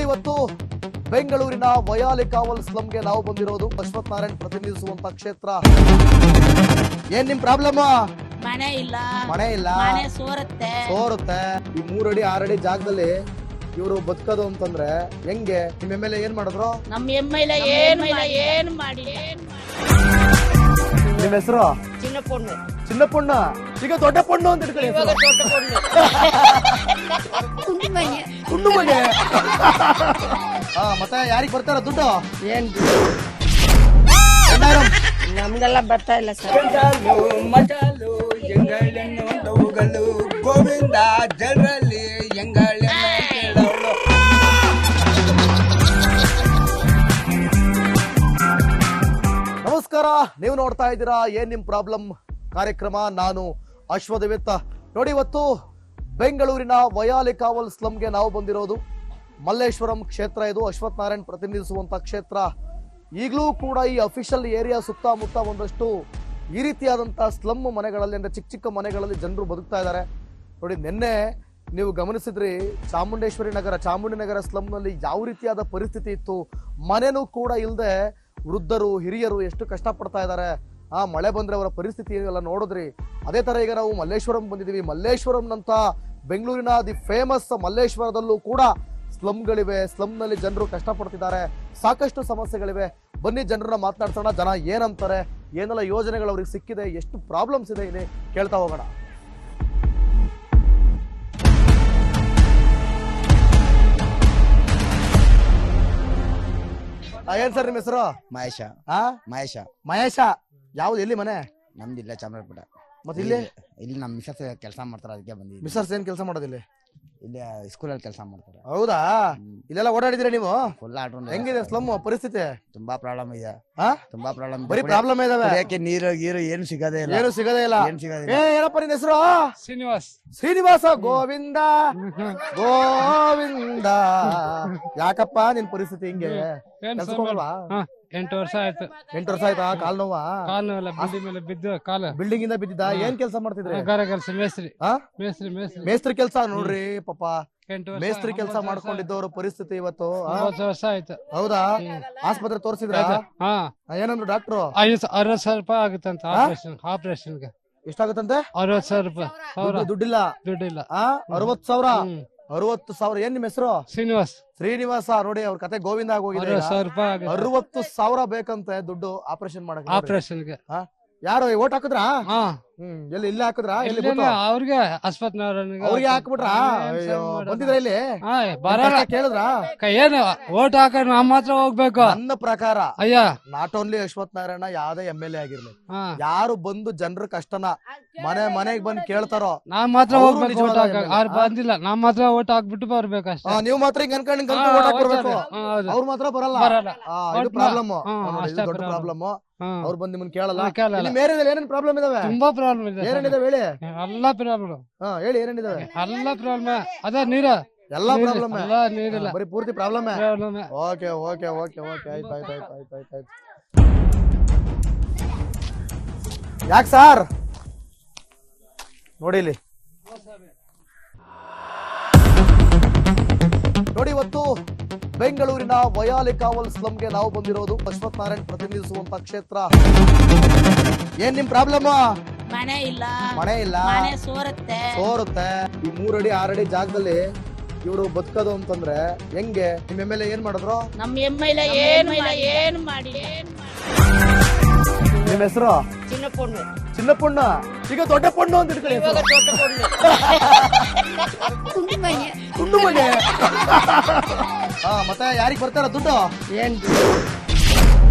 ನೋಡಿ ಇವತ್ತು ಬೆಂಗಳೂರಿನ ವಯಾಲಿಕಾವಲ್ ಸ್ಲಂಗೆ ನಾವು ಬಂದಿರೋದು. ಅಶ್ವಥ್ ನಾರಾಯಣ್ ಪ್ರತಿನಿಧಿಸುವಂತ ಕ್ಷೇತ್ರ. ಏನ್ ನಿಮ್ ಪ್ರಾಬ್ಲಮ್? ಮನೆ ಇಲ್ಲ, ಮನೆ ಇಲ್ಲ, ಮನೆ ಸೋರುತ್ತೆ. ಈ 3 ಅಡಿ 6 ಅಡಿ ಜಾಗದಲ್ಲಿ ಇವರು ಬದುಕೋದು ಅಂತಂದ್ರೆ ಹೆಂಗೆ? ನಿಮ್ ಎಮ್ ಎಲ್ ಎ ಏನ್ ಮಾಡಿದ್ರು? ನಮ್ ಎಮ್ಮೆಲ್ಲ ಏನ್ ಮಾಡಿ ನಿಮ್ ಹೆಸರು? ಚಿನ್ನ ಪೊಣ್ಣು. ಚಿನ್ನ ಪೊಣ್ಣ. ಈಗ ದೊಡ್ಡ ಪೊಣ್ಣು ಅಂತ ಇಟ್ಕೊಳ್ಳಿ. ಕುಂಡು ಮನೆ. ಮತ್ತೆ ಯಾರಿಗ್ ಬರ್ತಾರ ದುಡ್ಡು? ಏನ್ ನಮ್ಗೆಲ್ಲ ಬರ್ತಾ ಇಲ್ಲ ಸರ್. ಮಜಲು ಎಂಗಳೆನ್ನುವಂತವುಗಳು ಗೋವಿಂದ ಜನರಲ್ಲಿ ಎಂಗಳೆನ್ನು ಕೇಳೋಳು. ನಮಸ್ಕಾರ, ನೀವು ನೋಡ್ತಾ ಇದ್ದೀರಾ ಏನ್ ನಿಮ್ ಪ್ರಾಬ್ಲಮ್ ಕಾರ್ಯಕ್ರಮ. ನಾನು ಅಶ್ವಥ್. ನೋಡಿ ಇವತ್ತು ಬೆಂಗಳೂರಿನ ವಯಾಲಿಕಾವಲ್ ಸ್ಲಂಗೆ ನಾವು ಬಂದಿರೋದು. ಮಲ್ಲೇಶ್ವರಂ ಕ್ಷೇತ್ರ ಇದು. ಅಶ್ವಥ್ ನಾರಾಯಣ್ ಪ್ರತಿನಿಧಿಸುವಂತ ಕ್ಷೇತ್ರ. ಈಗಲೂ ಕೂಡ ಈ ಅಫಿಷಿಯಲ್ ಏರಿಯಾ ಸುತ್ತಮುತ್ತ ಒಂದಷ್ಟು ಈ ರೀತಿಯಾದಂಥ ಸ್ಲಮ್ ಮನೆಗಳಲ್ಲಿ, ಅಂದರೆ ಚಿಕ್ಕ ಚಿಕ್ಕ ಮನೆಗಳಲ್ಲಿ ಜನರು ಬದುಕ್ತಾ ಇದ್ದಾರೆ. ನೋಡಿ, ನಿನ್ನೆ ನೀವು ಗಮನಿಸಿದ್ರಿ ಚಾಮುಂಡಿನಗರ ಸ್ಲಮ್ನಲ್ಲಿ ಯಾವ ರೀತಿಯಾದ ಪರಿಸ್ಥಿತಿ ಇತ್ತು. ಮನೆನೂ ಕೂಡ ಇಲ್ಲದೆ ವೃದ್ಧರು ಹಿರಿಯರು ಎಷ್ಟು ಕಷ್ಟಪಡ್ತಾ ಇದ್ದಾರೆ. ಮಳೆ ಬಂದರೆ ಅವರ ಪರಿಸ್ಥಿತಿ ಎಲ್ಲ ನೋಡಿದ್ರಿ. ಅದೇ ಥರ ಈಗ ನಾವು ಮಲ್ಲೇಶ್ವರಂ ಬಂದಿದ್ದೀವಿ. ಮಲ್ಲೇಶ್ವರಂನಂಥ ಬೆಂಗಳೂರಿನ ದಿ ಫೇಮಸ್ ಮಲ್ಲೇಶ್ವರದಲ್ಲೂ ಕೂಡ ಸ್ಲಮ್ಗಳಿವೆ. ಸ್ಲಮ್ನಲ್ಲಿ ಜನರು ಕಷ್ಟಪಡ್ತಿದ್ದಾರೆ. ಸಾಕಷ್ಟು ಸಮಸ್ಯೆಗಳಿವೆ. ಬನ್ನಿ ಜನರನ್ನ ಮಾತನಾಡ್ಸೋಣ. ಜನ ಏನಂತಾರೆ, ಏನೆಲ್ಲ ಯೋಜನೆಗಳು ಅವ್ರಿಗೆ ಸಿಕ್ಕಿದೆ, ಎಷ್ಟು ಪ್ರಾಬ್ಲಮ್ಸ್ ಇದೆ ಇಲ್ಲಿ ಕೇಳ್ತಾ ಹೋಗೋಣ. ಏನ್ ಸರ್ ನಿಮ್ಮ ಹೆಸರು? ಮಹೇಶ. ಯಾವ್ದು? ಎಲ್ಲಿ ಮನೆ? ನಮ್ದಿಲ್ಲ ಚಾಮರಾಜಪೇಟ. ಮತ್ತೆ ಇಲ್ಲಿ ನಮ್ಮ ಮಿಸಸ್ ಕೆಲಸ ಮಾಡ್ತಾರೆ, ಅದಕ್ಕೆ ಬಂದಿದ್ದೀವಿ. ಮಿಸರ್ಸ್ ಏನ್ ಕೆಲಸ ಮಾಡೋದಿಲ್ಲ? ಇಲ್ಲಿ ಸ್ಕೂಲಲ್ಲಿ ಕೆಲಸ ಮಾಡ್ತಾರೆ. ಹೌದಾ? ಇಲ್ಲೆಲ್ಲ ಓಡಾಡಿದ್ರೆ ನೀವು? ಫುಲ್ ಆಡ್ಕೊಂಡು. ಹೆಂಗಿದೆ ಸ್ಲಮ್ ಪರಿಸ್ಥಿತಿ? ತುಂಬಾ ಪ್ರಾಬ್ಲಮ್ ಇದೆ. ತುಂಬಾ ಪ್ರಾಬ್ಲಮ್. ಬರೀ ಪ್ರಾಬ್ಲಮ್ ಇದಾವೆ. ಯಾಕೆ ನೀರು ಏನು ಸಿಗದೇ ಇಲ್ಲ. ಏನಪ್ಪ ನಿನ್ನ ಹೆಸರು? ಶ್ರೀನಿವಾಸ. ಗೋವಿಂದ ಗೋವಿಂದ. ಯಾಕಪ್ಪ ನಿನ್ ಪರಿಸ್ಥಿತಿ ಹಿಂಗೆ? ಕೆಲ್ಸಕ್ಕೆ ಹೋಗಲ್ವಾ? 8 ವರ್ಷ ಆಯ್ತು. 8 ವರ್ಷ ಆಯ್ತಾ? ಕಾಲ್ ನೋವಾ? ಕಾಲ್ ನೋವಲ್ಲ, ಬಿಲ್ಡಿಂಗ್ ಮೇಲೆ ಬಿದ್ದು ಕಾಲು. ಬಿಲ್ಡಿಂಗ್ ಇಂದ ಬಿದ್ದಿದ್ದ? ಏನ್ ಕೆಲಸ ಮಾಡ್ತಿದ್ರೆ? ಕೆಲಸ ಮೇಸ್ತ್ರಿ. ಮೇಸ್ತ್ರಿ ಕೆಲಸ. ನೋಡ್ರಿ ಪಾಪ, 8 ವರ್ಷ ಮೇಸ್ತ್ರಿ ಕೆಲಸ ಮಾಡ್ಕೊಂಡಿದ್ದವ್ರ ಪರಿಸ್ಥಿತಿ ಇವತ್ತು. 9 ವರ್ಷ ಆಯ್ತು. ಹೌದಾ? ಆಸ್ಪತ್ರೆ ತೋರಿಸಿದ್ರ? ಏನಂದ್ರು ಡಾಕ್ಟ್ರು? 60,000 ರೂಪಾಯಿ ಆಗುತ್ತಂತ ಆಪರೇಷನ್ಗೆ. ಎಷ್ಟಾಗುತ್ತಂತೆ? 60,000 ರೂಪಾಯಿ. ದುಡ್ಡಿಲ್ಲ. 60,000. 60,000. ಏನ್ ನಿಮ್ ಹೆಸರು? ಶ್ರೀನಿವಾಸ. ನೋಡಿ, ಅವ್ರ ಕತೆ ಗೋವಿಂದ ಆಗೋಗಿದೆ. 60,000 ಬೇಕಂತೆ ದುಡ್ಡು ಆಪರೇಷನ್ ಆಪರೇಷನ್ಗೆ. ಯಾರು ಓಟ್ ಹಾಕಿದ್ರಾ? ಎಲ್ಲಿ ಇಲ್ಲಿ ಹಾಕಿದ್ರಾ? ಅವ್ರಿಗೆ ಅಶ್ವಥ್ ನಾರಾಯಣ್ ಅವ್ರಿಗೆ ಹಾಕ್ಬಿಟ್ರ? ಬಂದಿದ್ರ ಇಲ್ಲಿ? ಕೇಳಿದ್ರ? ಏನು ಓಟ್ ಹಾಕ ನಾವ್ ಮಾತ್ರ ಹೋಗ್ಬೇಕು. ನನ್ನ ಪ್ರಕಾರ ನಾಟ್ ಓನ್ಲಿ ಅಶ್ವಥ್ ನಾರಾಯಣ, ಯಾವ್ದೇ ಎಂ.ಎಲ್.ಎ ಆಗಿರ್ಲಿ, ಯಾರು ಬಂದು ಜನರ ಕಷ್ಟನ ಮನೆಗ್ ಬಂದು ಕೇಳ್ತಾರೋ ನಾವ್ ಮಾತ್ರ ಹೋಗ್ಬೇಕು ಓಟ್ ಹಾಕ. ಅವ್ರು ಬಂದಿಲ್ಲ, ನಾವ್ ಮಾತ್ರ ಓಟ್ ಹಾಕ್ಬಿಟ್ಟು ಬರ್ಬೇಕು ಅಷ್ಟೇ. ನೀವು ಮಾತ್ರ ಹಿಂಗ್ ಅನ್ಕೊಂಡು ಓಟ್ ಹಾಕ್ಬಿಡ್ಬೇಕು. ಅವ್ರು ಮಾತ್ರ ಬರಲ್ಲ. ಇದು ಪ್ರಾಬ್ಲಮ್, ದೊಡ್ಡ ಪ್ರಾಬ್ಲಮ್. ಅವ್ರು ಬಂದು ನಿಮ್ಮನ್ನ ಕೇಳಲ್ಲ. ಏನೇನ್ ಪ್ರಾಬ್ಲಮ್ ಇದಾವೆ? ತುಂಬಾ ಪ್ರಾಬ್ಲಮ್ ಇದೆ. ಏನೇನಿದಾವೆ ಹೇಳಿ? ಎಲ್ಲಾ ಪ್ರಾಬ್ಲಮ್. ಹೇಳಿ, ಏನೇನಿದಾವೆ? ಎಲ್ಲಾ ಪ್ರಾಬ್ಲಮ್. ಅದೇ ನೀರ ಎಲ್ಲಾ ಪ್ರಾಬ್ಲಮ್. ನೀರಿಲ್ಲ, ಬರೀ ಪೂರ್ತಿ ಪ್ರಾಬ್ಲಮ್. ಓಕೆ. ಆಯ್ತು. ಯಾಕೆ ಸರ್? ನೋಡಿ ಇಲ್ಲಿ. ನೋಡಿ ಇವತ್ತು ಬೆಂಗಳೂರಿನ ವಯಾಲಿಕಾವಲ್ ಸ್ಲಂಗೆ ನಾವು ಬಂದಿರೋದು. ಅಶ್ವಥ್ ನಾರಾಯಣ್ ಪ್ರತಿನಿಧಿಸುವಂತ ಕ್ಷೇತ್ರ. ಏನ್ ನಿಮ್ ಪ್ರಾಬ್ಲಮ್? ಮನೆ ಇಲ್ಲ, ಮನೆ ಸೋರುತ್ತೆ. ಈ 3 ಅಡಿ 6 ಅಡಿ ಜಾಗದಲ್ಲಿ ಇವರು ಬದುಕೋದು ಅಂತಂದ್ರೆ ಹೆಂಗೆ? ನಿಮ್ ಎಮ್ ಎಲ್ ಎ ಏನ್ ಮಾಡಿದ್ರು? ನಮ್ ಎಮ್ಮೆಲ್ಲ ಏನ್ ಮಾಡಿ ನಿಮ್ ಹೆಸರು? ಚಿನ್ನ ಪೊಣ್ಣ. ಈಗ ದೊಡ್ಡ ಪೊಣ್ಣು ಅಂತ ಇಟ್ಕೊಳ್ಳಿ. ಕುಂಡು ಮನೆ. ಮತ್ತೆ ಯಾರಿಗ್ ಬರ್ತಾರ ದುಡ್ಡು? ಏನ್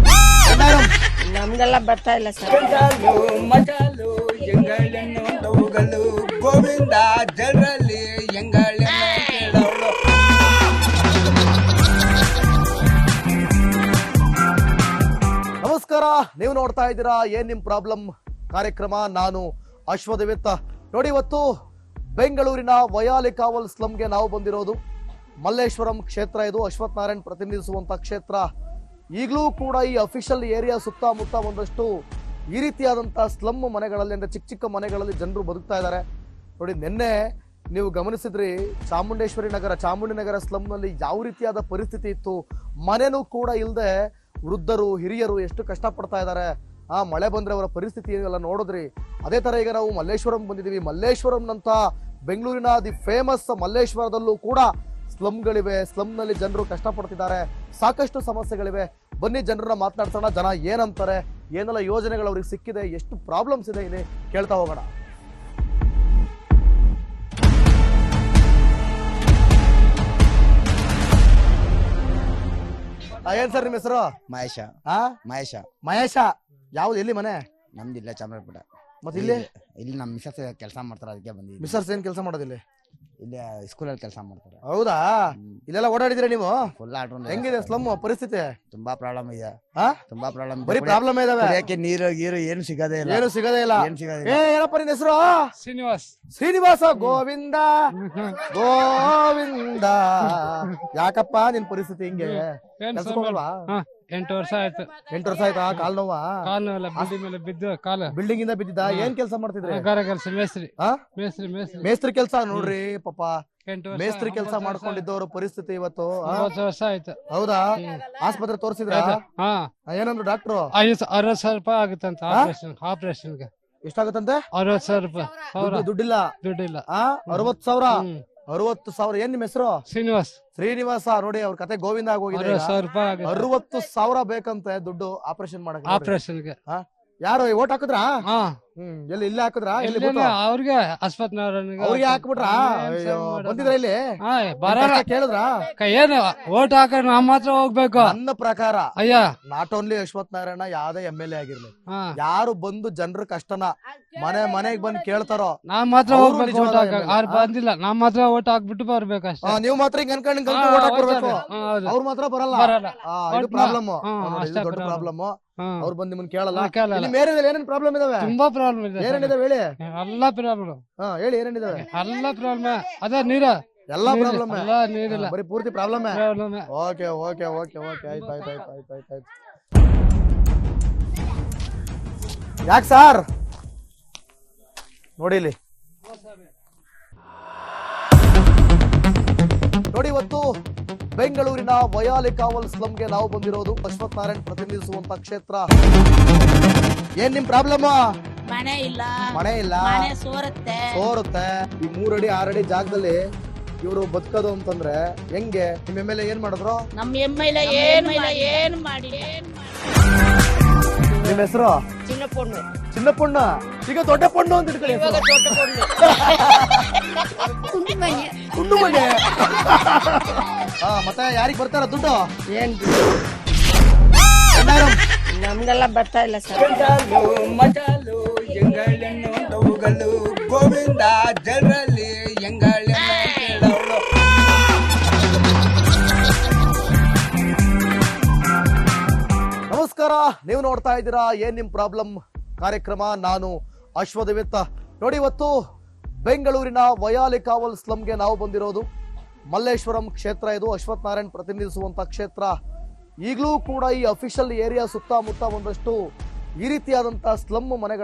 ನಮ್ಗೆಲ್ಲ ಬರ್ತಾ ಇಲ್ಲ ಸರ್. ಮಜಲು ಎಂಗಳೆನ್ನುವಂತವುಗಳು ಗೋವಿಂದ ಜನರಲ್ಲಿ ಎಂಗಳೆನ್ನು ಕೇಳೋಳು. ನಮಸ್ಕಾರ, ನೀವು ನೋಡ್ತಾ ಇದ್ದೀರಾ ಏನ್ ನಿಮ್ ಪ್ರಾಬ್ಲಮ್ ಕಾರ್ಯಕ್ರಮ. ನಾನು ಅಶ್ವಥ್. ನೋಡಿ ಇವತ್ತು ಬೆಂಗಳೂರಿನ ವಯಾಲಿಕಾವಲ್ ಸ್ಲಂಗೆ ನಾವು ಬಂದಿರೋದು. ಮಲ್ಲೇಶ್ವರಂ ಕ್ಷೇತ್ರ ಇದು. ಅಶ್ವಥ್ ನಾರಾಯಣ್ ಪ್ರತಿನಿಧಿಸುವಂತ ಕ್ಷೇತ್ರ. ಈಗಲೂ ಕೂಡ ಈ ಅಫಿಷಿಯಲ್ ಏರಿಯಾ ಸುತ್ತಮುತ್ತ ಒಂದಷ್ಟು ಈ ರೀತಿಯಾದಂಥ ಸ್ಲಮ್ ಮನೆಗಳಲ್ಲಿ, ಅಂದರೆ ಚಿಕ್ಕ ಚಿಕ್ಕ ಮನೆಗಳಲ್ಲಿ ಜನರು ಬದುಕ್ತಾ ಇದ್ದಾರೆ. ನೋಡಿ, ನಿನ್ನೆ ನೀವು ಗಮನಿಸಿದ್ರಿ ಚಾಮುಂಡೇಶ್ವರಿ ನಗರ ಚಾಮುಂಡಿನಗರ ಸ್ಲಮ್ನಲ್ಲಿ ಯಾವ ರೀತಿಯಾದ ಪರಿಸ್ಥಿತಿ ಇತ್ತು. ಮನೆನೂ ಕೂಡ ಇಲ್ಲದೆ ವೃದ್ಧರು ಹಿರಿಯರು ಎಷ್ಟು ಕಷ್ಟಪಡ್ತಾ ಇದ್ದಾರೆ. ಮಳೆ ಬಂದ್ರೆ ಅವರ ಪರಿಸ್ಥಿತಿ ಎಲ್ಲ ನೋಡಿದ್ರಿ. ಅದೇ ತರ ಈಗ ನಾವು ಮಲ್ಲೇಶ್ವರಂ ಬಂದಿದ್ದೀವಿ. ಮಲ್ಲೇಶ್ವರಂನಂತ ಬೆಂಗಳೂರಿನ ದಿ ಫೇಮಸ್ ಮಲ್ಲೇಶ್ವರದಲ್ಲೂ ಕೂಡ ಸ್ಲಮ್ಗಳಿವೆ. ಸ್ಲಮ್ನಲ್ಲಿ ಜನರು ಕಷ್ಟಪಡ್ತಿದ್ದಾರೆ, ಸಾಕಷ್ಟು ಸಮಸ್ಯೆಗಳಿವೆ. ಬನ್ನಿ ಜನರನ್ನ ಮಾತನಾಡ್ಸೋಣ. ಜನ ಏನಂತಾರೆ, ಏನೆಲ್ಲ ಯೋಜನೆಗಳು ಅವ್ರಿಗೆ ಸಿಕ್ಕಿದೆ, ಎಷ್ಟು ಪ್ರಾಬ್ಲಮ್ಸ್ ಇದೆ ಇಲ್ಲಿ ಕೇಳ್ತಾ ಹೋಗೋಣ. ಏನ್ ಸರ್ ನಿಮ್ಮ ಹೆಸರು? ಮಹೇಶ. ಮಹೇಶ. ಯಾವ್ದು, ಎಲ್ಲಿ ಮನೆ? ನಮ್ದಿಲ್ಲ ಚಾಮರಾಜಪೇಟ. ಮತ್ತೆ ಇಲ್ಲಿ ಇಲ್ಲಿ ನಮ್ಮ ಮಿಸಸ್ ಕೆಲಸ ಮಾಡ್ತಾರೆ, ಅದಕ್ಕೆ ಬಂದಿದ್ದೀವಿ. ಮಿಸರ್ಸ್ ಏನ್ ಕೆಲಸ ಮಾಡೋದಿಲ್ಲ? ಇಲ್ಲಿ ಸ್ಕೂಲಲ್ಲಿ ಕೆಲಸ ಮಾಡ್ತಾರೆ. ಹೌದಾ? ಇಲ್ಲೆಲ್ಲ ಓಡಾಡಿದ್ರೆ ನೀವು? ಫುಲ್ ಆಟ. ಹೆಂಗಿದೆ ಸ್ಲಮ್ ಪರಿಸ್ಥಿತಿ? ತುಂಬಾ ಪ್ರಾಬ್ಲಮ್ ಇದೆ. ತುಂಬಾ ಪ್ರಾಬ್ಲಮ್. ಬರೀ ಪ್ರಾಬ್ಲಮ್ ಇದಾವೆ. ನೀರು ಗೀರು ಏನು ಸಿಗದೇ ಇಲ್ಲ. ಏನು ಸಿಗದೇ ಇಲ್ಲ. ಏನಪ್ಪ ನಿನ್ನ ಹೆಸರು? ಶ್ರೀನಿವಾಸ್. ಶ್ರೀನಿವಾಸ. ಗೋವಿಂದ ಗೋವಿಂದ. ಯಾಕಪ್ಪ ನಿನ್ ಪರಿಸ್ಥಿತಿ ಹಿಂಗೆ? ಕೆಲ್ಸಕ್ಕೆ ಹೋಗಲ್ವಾ? 8 ವರ್ಷ ಆಯ್ತು. 8 ವರ್ಷ ಆಯ್ತಾ? ಕಾಲ್ ನೋವಾ? ಕಾಲು ನೋವಲ್ಲ, ಬಿಲ್ಡಿಂಗ್ ಮೇಲೆ ಬಿದ್ದು ಕಾಲು. ಬಿಲ್ಡಿಂಗ್ ಇಂದ ಬಿದ್ದಿದ್ದ? ಏನ್ ಕೆಲಸ ಮಾಡ್ತಿದ್ರೆ? ಗಾರೆ ಕೆಲಸ, ಮೇಸ್ತ್ರಿ. ಆ? ಮೇಸ್ತ್ರಿ ಮೇಸ್ತ್ರಿ ಮೇಸ್ತ್ರಿ ಕೆಲಸ. ನೋಡ್ರಿ ಪಾಪ 8 ವರ್ಷ. ಮೇಸ್ತ್ರಿ ಕೆಲಸ ಮಾಡ್ಕೊಂಡಿದ್ದವ್ರ ಪರಿಸ್ಥಿತಿ ಇವತ್ತು. 9 ವರ್ಷ ಆಯ್ತು. ಹೌದಾ? ಆಸ್ಪತ್ರೆ ತೋರಿಸಿದ್ರ? ಹಾ, ಏನಂದ್ರು ಡಾಕ್ಟ್ರು? 60,000 ರೂಪಾಯಿ ಆಗುತ್ತಂತ ಆಪರೇಷನ್ಗೆ. ಎಷ್ಟಾಗತ್ತಂತೆ? 60,000 ರೂಪಾಯಿ. ದುಡ್ಡಿಲ್ಲ. ದುಡ್ಡಿಲ್ಲ. 60,000. 60,000. ಏನ್ ನಿಮ್ಮ ಹೆಸರು? ಶ್ರೀನಿವಾಸ್. ಶ್ರೀನಿವಾಸ. ನೋಡಿ ಅವ್ರ ಕತೆ ಗೋವಿಂದ ಆಗೋಗಿದೆ. 60,000 ರೂಪಾಯಿ ಆಗುತ್ತೆ 60,000 ಬೇಕಂತೆ ದುಡ್ಡು ಆಪರೇಷನ್ ಮಾಡಕ್ಕೆ. ಆಪರೇಷನ್ಗೆ. ಯಾರು ಓಟ್ ಹಾಕಿದ್ರಾ? ಹಾ, ಎಲ್ಲಿ ಇಲ್ಲೇ ಹಾಕಿದ್ರಾ? ಎಲ್ಲಿ ಅವ್ರಿಗೆ ಆಸ್ಪತ್ರೆಯವ್ರಿಗೆ ಅವ್ರಿಗೆ ಹಾಕ್ಬಿಟ್ರಾ? ಬಂದಿದ್ರ ಇಲ್ಲಿ? ಬರಲ್ಲ. ಕೇಳಿದ್ರ? ಏನು ಓಟ್ ಹಾಕ ನಾವ್ ಮಾತ್ರ ಹೋಗ್ಬೇಕು. ನನ್ನ ಪ್ರಕಾರ ಅಯ್ಯ, ನಾಟ್ ಓನ್ಲಿ ಅಶ್ವಥ್ ನಾರಾಯಣ, ಯಾವ್ದೇ MLA ಆಗಿರ್ಲಿ, ಹಾ, ಯಾರು ಬಂದು ಜನರ ಕಷ್ಟನ ಮನೆಗ್ ಬಂದು ಕೇಳ್ತಾರೋ ನಾವ್ ಮಾತ್ರ ಹೋಗ್ಬೇಕು ಓಟ್ ಹಾಕ. ಅವ್ರು ಬಂದಿಲ್ಲ, ನಾವ್ ಮಾತ್ರ ಓಟ್ ಹಾಕ್ಬಿಟ್ಟು ಬರ್ಬೇಕು ಅಷ್ಟೇ. ನೀವ್ ಮಾತ್ರ ಹಿಂಗ್ ಅನ್ಕೊಂಡ್ ಓಟ್ ಹಾಕ್ಬಿಡ್ಬೇಕು. ಅವ್ರು ಮಾತ್ರ ಬರಲ್ಲ. ಇದು ಪ್ರಾಬ್ಲಮ್, ದೊಡ್ಡ ಪ್ರಾಬ್ಲಮ್. ಅವ್ರು ಬಂದ್ ನಿಮ್ಮನ್ ಕೇಳಲ್ಲ. ನಿಮ್ ಏರಿಯಾದಲ್ಲಿ ಏನೇನ್ ಪ್ರಾಬ್ಲಮ್ ಇದಾವೆ? ತುಂಬಾ ಪ್ರಾಬ್ಲಮ್ ಇದೆ. ಏನೇನಿದಾವೆ ಹೇಳಿ? ಎಲ್ಲಾ ಪ್ರಾಬ್ಲಮ್. ಹೇಳಿ ಏನೇನಿದಾವೆ? ಎಲ್ಲಾ ಪ್ರಾಬ್ಲಮ್. ಅದೇ ನೀರ, ಎಲ್ಲಾ ಪ್ರಾಬ್ಲಮ್. ಎಲ್ಲಾ ನೀರಿಲ್ಲ, ಬರೀ ಪೂರ್ತಿ problem. Problem. Okay okay okay okay ಆಯ್ತು. ಯಾಕೆ ಸಾರ್? ನೋಡಿ ಇಲ್ಲಿ ನೋಡಿ, ಇವತ್ತು ಬೆಂಗಳೂರಿನ ವಯಾಲಿಕಾವಲ್ ಸ್ಲಮ್ಗೆ ನಾವು ಬಂದಿರೋದು. ಅಶ್ವಥ್ ನಾರಾಯಣ್ ಪ್ರತಿನಿಧಿಸುವಂತ ಕ್ಷೇತ್ರ. ಏನ್ ನಿಮ್ ಪ್ರಾಬ್ಲಮ್? ಮನೆ ಇಲ್ಲ. ಮನೆ ಇಲ್ಲ, ಮನೆ ಸೋರುತ್ತೆ. ಈ 3 ಅಡಿ 6 ಅಡಿ ಜಾಗದಲ್ಲಿ ಇವರು ಬದುಕೋದು ಅಂತಂದ್ರೆ ಹೆಂಗೆ? ನಿಮ್ MLA ಏನ್ ಮಾಡಿದ್ರು? ನಮ್ MLA ಏನು ಮಾಡಿ. ನಿಮ್ ಹೆಸರು? ಚಿನ್ನ ಪೊಣ್ಣ. ಈಗ ದೊಡ್ಡ ಪೊಣ್ಣು ಅಂತ ಇಟ್ಕೊಳ್ಳಿ. ಕುಂಡು ಮನೆ. ಮತ್ತೆ ಯಾರಿಗ್ ಬರ್ತಾರ ದುಡ್ಡು? ಏನ್ ನಮ್ಗೆಲ್ಲ ಬರ್ತಾ ಇಲ್ಲ ಸರ್. ಮಜಾಲು ಎಂಗಳನ್ನು ದೌಗಲು ಗೋವಿಂದ ಜನರಲ್ಲಿ ಎಂಗಳನ್ನು ಕೇಳೋಳು. ನಮಸ್ಕಾರ, ನೀವು ನೋಡ್ತಾ ಇದ್ದೀರಾ ಏನ್ ನಿಮ್ ಪ್ರಾಬ್ಲಮ್ ಕಾರ್ಯಕ್ರಮ. ನಾನು ಅಶ್ವಥ್. ನೋಡಿ, ಇವತ್ತು ಬೆಂಗಳೂರಿನ ವಯಾಲಿಕಾವಲ್ ಸ್ಲಮ್ಗೆ ನಾವು ಬಂದಿರೋದು. ಮಲ್ಲೇಶ್ವರಂ ಕ್ಷೇತ್ರ ಇದು. ಅಶ್ವಥ್ ನಾರಾಯಣ್ ಪ್ರತಿನಿಧಿಸುವಂತ ಕ್ಷೇತ್ರ. ಈಗಲೂ ಕೂಡ ಈ ಅಫಿಷಿಯಲ್ ಏರಿಯಾ ಸುತ್ತಮುತ್ತ ಒಂದಷ್ಟು ಈ ರೀತಿಯಾದಂತಹ ಸ್ಲಮ್ ಮನೆಗಳ